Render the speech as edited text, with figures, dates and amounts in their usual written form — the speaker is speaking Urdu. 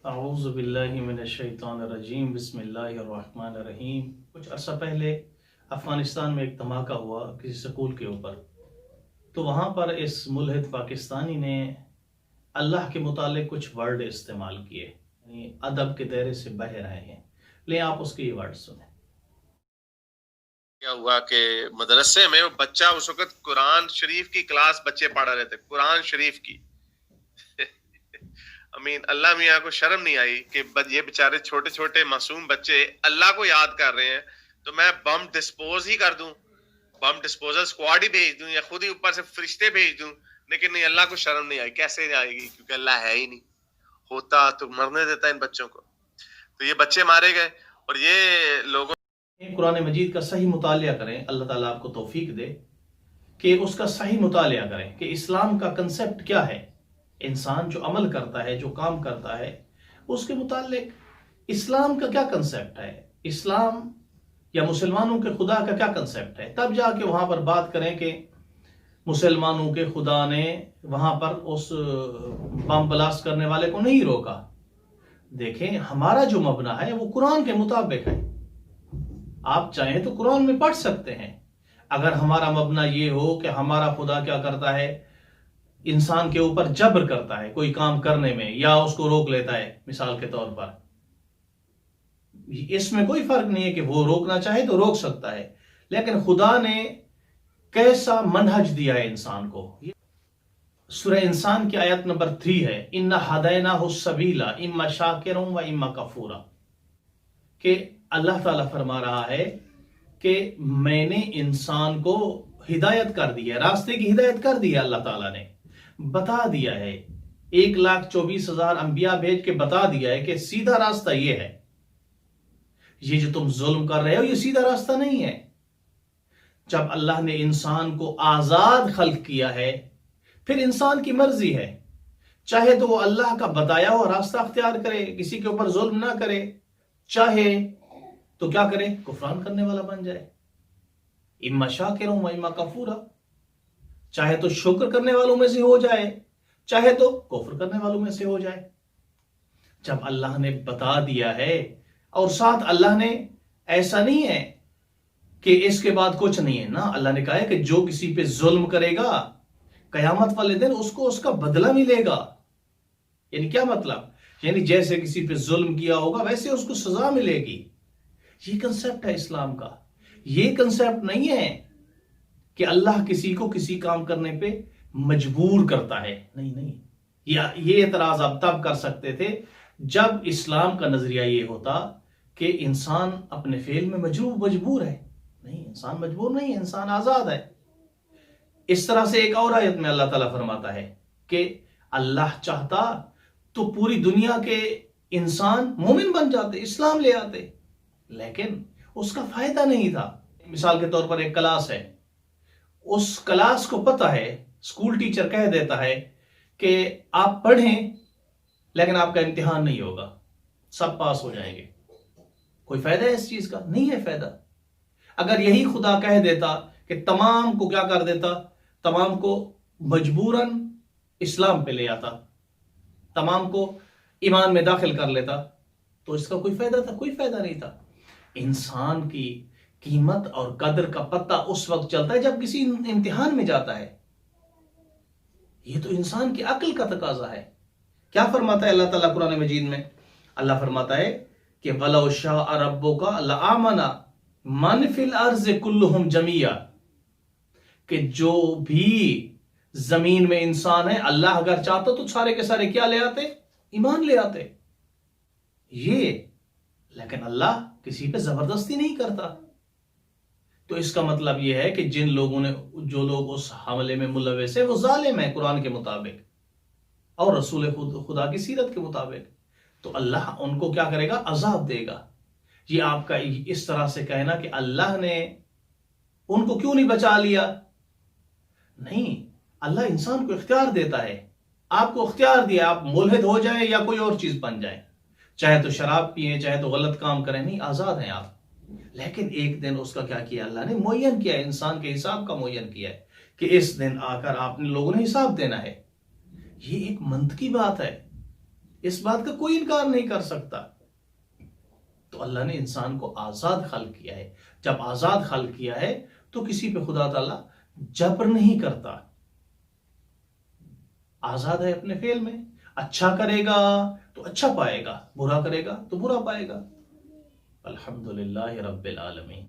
اعوذ باللہ من الشیطان الرجیم بسم اللہ الرحمن الرحیم۔ کچھ عرصہ پہلے افغانستان میں ایک دھماکہ ہوا کسی سکول کے اوپر، تو وہاں پر اس ملحد پاکستانی نے اللہ کے متعلق کچھ ورڈ استعمال کیے، یعنی ادب کے دائرے سے بہ رہے ہیں۔ لیں آپ اس کے یہ ورڈ سنیں۔ کیا ہوا کہ مدرسے میں وہ بچہ اس وقت قرآن شریف کی کلاس بچے پڑھا رہے تھے، قرآن شریف کی امین اللہ میاں کو شرم نہیں آئی کہ یہ بیچارے چھوٹے چھوٹے معصوم بچے اللہ کو یاد کر رہے ہیں، تو میں بم ڈسپوز ہی کر دوں، بم ڈسپوزل اسکواڈ ہی بھیج دوں یا خود ہی اوپر سے فرشتے بھیج دوں، لیکن نہیں، اللہ کو شرم نہیں آئی۔ کیسے آئے گی؟ کیونکہ اللہ ہے ہی نہیں، ہوتا تو مرنے دیتا ان بچوں کو۔ تو یہ بچے مارے گئے، اور یہ لوگوں قرآن مجید کا صحیح مطالعہ کریں، اللہ تعالیٰ آپ کو توفیق دے کہ اس کا صحیح مطالعہ کریں کہ اسلام کا کنسپٹ کیا ہے۔ انسان جو عمل کرتا ہے، جو کام کرتا ہے، اس کے متعلق اسلام کا کیا کنسپٹ ہے، اسلام یا مسلمانوں کے خدا کا کیا کنسپٹ ہے، تب جا کے وہاں پر بات کریں کہ مسلمانوں کے خدا نے وہاں پر اس بم بلاسٹ کرنے والے کو نہیں روکا۔ دیکھیں، ہمارا جو مبنی ہے وہ قرآن کے مطابق ہے۔ آپ چاہیں تو قرآن میں پڑھ سکتے ہیں۔ اگر ہمارا مبنی یہ ہو کہ ہمارا خدا کیا کرتا ہے، انسان کے اوپر جبر کرتا ہے کوئی کام کرنے میں، یا اس کو روک لیتا ہے، مثال کے طور پر، اس میں کوئی فرق نہیں ہے کہ وہ روکنا چاہے تو روک سکتا ہے، لیکن خدا نے کیسا منہج دیا ہے انسان کو۔ سورہ انسان کی آیت نمبر 3 ہے، اِنَّا هَدَيْنَاهُ السَّبِيلَ اِمَّا شَاكِرًا وَإِمَّا كَفُورًا، کہ اللہ تعالیٰ فرما رہا ہے کہ میں نے انسان کو ہدایت کر دی ہے، راستے کی ہدایت کر دی ہے۔ اللہ تعالیٰ نے بتا دیا ہے، 1,24,000 انبیاء بھیج کے بتا دیا ہے کہ سیدھا راستہ یہ ہے، یہ جو تم ظلم کر رہے ہو یہ سیدھا راستہ نہیں ہے۔ جب اللہ نے انسان کو آزاد خلق کیا ہے، پھر انسان کی مرضی ہے، چاہے تو وہ اللہ کا بتایا ہوا راستہ اختیار کرے، کسی کے اوپر ظلم نہ کرے، چاہے تو کیا کرے، کفران کرنے والا بن جائے، اما شاکرا و اما کفورا، چاہے تو شکر کرنے والوں میں سے ہو جائے، چاہے تو کفر کرنے والوں میں سے ہو جائے۔ جب اللہ نے بتا دیا ہے، اور ساتھ اللہ نے ایسا نہیں ہے کہ اس کے بعد کچھ نہیں ہے، نا، اللہ نے کہا ہے کہ جو کسی پہ ظلم کرے گا قیامت والے دن اس کو اس کا بدلہ ملے گا۔ یعنی کیا مطلب؟ یعنی جیسے کسی پہ ظلم کیا ہوگا ویسے اس کو سزا ملے گی۔ یہ کنسپٹ ہے اسلام کا۔ یہ کنسپٹ نہیں ہے کہ اللہ کسی کو کسی کام کرنے پہ مجبور کرتا ہے، نہیں۔ یہ اعتراض آپ تب کر سکتے تھے جب اسلام کا نظریہ یہ ہوتا کہ انسان اپنے فعل میں مجبور ہے۔ نہیں، انسان مجبور نہیں ہے، انسان آزاد ہے۔ اس طرح سے ایک اور آیت میں اللہ تعالیٰ فرماتا ہے کہ اللہ چاہتا تو پوری دنیا کے انسان مومن بن جاتے، اسلام لے آتے، لیکن اس کا فائدہ نہیں تھا۔ مثال کے طور پر ایک کلاس ہے، اس کلاس کو پتہ ہے، اسکول ٹیچر کہہ دیتا ہے کہ آپ پڑھیں لیکن آپ کا امتحان نہیں ہوگا، سب پاس ہو جائیں گے۔ کوئی فائدہ ہے اس چیز کا؟ نہیں ہے فائدہ۔ اگر یہی خدا کہہ دیتا کہ تمام کو کیا کر دیتا، تمام کو مجبوراً اسلام پہ لے آتا، تمام کو ایمان میں داخل کر لیتا، تو اس کا کوئی فائدہ تھا؟ کوئی فائدہ نہیں تھا۔ انسان کی قیمت اور قدر کا پتہ اس وقت چلتا ہے جب کسی امتحان میں جاتا ہے۔ یہ تو انسان کی عقل کا تقاضا ہے۔ کیا فرماتا ہے اللہ تعالیٰ قرآن مجید میں؟ اللہ فرماتا ہے کہ وَلَوْ شَاءَ رَبُّكَ لَآمَنَ مَنْ فِي الْأَرْضِ كُلُّهُمْ جَمِيعًا، کہ جو بھی زمین میں انسان ہے، اللہ اگر چاہتا تو سارے کے سارے کیا لے آتے؟ ایمان لے آتے۔ لیکن اللہ کسی پہ زبردستی نہیں کرتا۔ تو اس کا مطلب یہ ہے کہ جو لوگ اس حملے میں ملوث ہیں وہ ظالم ہیں قرآن کے مطابق اور رسول خدا کی سیرت کے مطابق، تو اللہ ان کو کیا کرے گا؟ عذاب دے گا۔ یہ آپ کا اس طرح سے کہنا کہ اللہ نے ان کو کیوں نہیں بچا لیا، نہیں، اللہ انسان کو اختیار دیتا ہے۔ آپ کو اختیار دیا، آپ ملحد ہو جائیں یا کوئی اور چیز بن جائیں، چاہے تو شراب پئیں، چاہے تو غلط کام کریں، نہیں، آزاد ہیں آپ۔ لیکن ایک دن اس کا کیا کیا اللہ نے؟ معین کیا ہے، انسان کے حساب کا معین کیا ہے کہ اس دن آ کر آپ نے لوگوں نے حساب دینا ہے۔ یہ ایک منطقی بات ہے اس بات کا کوئی انکار نہیں کر سکتا. تو اللہ نے انسان کو آزاد خلق کیا ہے. جب آزاد خلق کیا ہے تو کسی پہ خدا تعالیٰ جبر نہیں کرتا. آزاد ہے اپنے فعل میں. اچھا کرے گا تو اچھا پائے گا، برا کرے گا تو برا پائے گا. الحمدللہ رب العالمین.